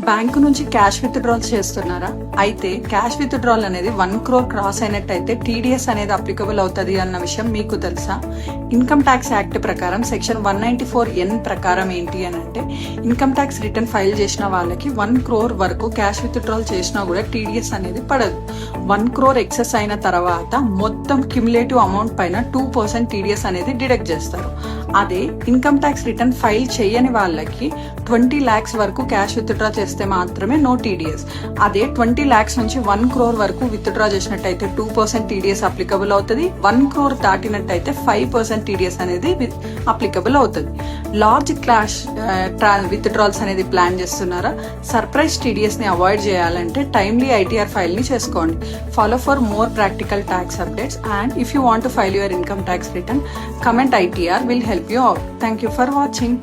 Bank నుంచి cash withdrawal చేస్తున్నారా? అయితే క్యాష్ విత్డ్రాల్ అనేది 1 crore క్రాస్ అయినట్టయితే టీడీఎస్ అనేది అప్లికబుల్ అవుతుంది అన్న విషయం మీకు తెలుసా? ఇన్కమ్ ట్యాక్స్ యాక్ట్ ప్రకారం సెక్షన్ 194N ప్రకారం ఏంటి అని అంటే, ఇన్కమ్ ట్యాక్స్ రిటర్న్ ఫైల్ చేసిన వాళ్ళకి 1 crore వరకు క్యాష్ విత్డ్రాల్ చేసినా కూడా టీడీఎస్ అనేది పడదు. 1 crore ఎక్సెస్ అయిన తర్వాత మొత్తం క్యుములేటివ్ అమౌంట్ పైన 2% టీడీఎస్ అనేది డిడక్ట్ చేస్తారు. అదే ఇన్కమ్ ట్యాక్స్ రిటర్న్ ఫైల్ చేయని వాళ్ళకి 20 lakhs వరకు క్యాష్ విత్డ్రా చేస్తే మాత్రమే నో టీడీఎస్. అదే 20 lakhs నుంచి 1 crore వరకు విత్డ్రా చేసినట్టయితే 2% టీడీఎస్ అప్లికబుల్ అవుతుంది. 1 crore దాటినట్టయితే 5% టీడీఎస్ అనేది అప్లికబుల్ అవుతుంది. లార్జ్ క్యాష్ విత్డ్రాల్స్ అనేది ప్లాన్ చేస్తున్నారా? సర్ప్రైజ్ టీడీఎస్ ని అవాయిడ్ చేయాలంటే టైమ్లీ ఐటీఆర్ ఫైల్ ని చేసుకోండి. Follow for more practical tax updates and if you want to file your income tax return, comment ITR will help you out. Thank you for watching.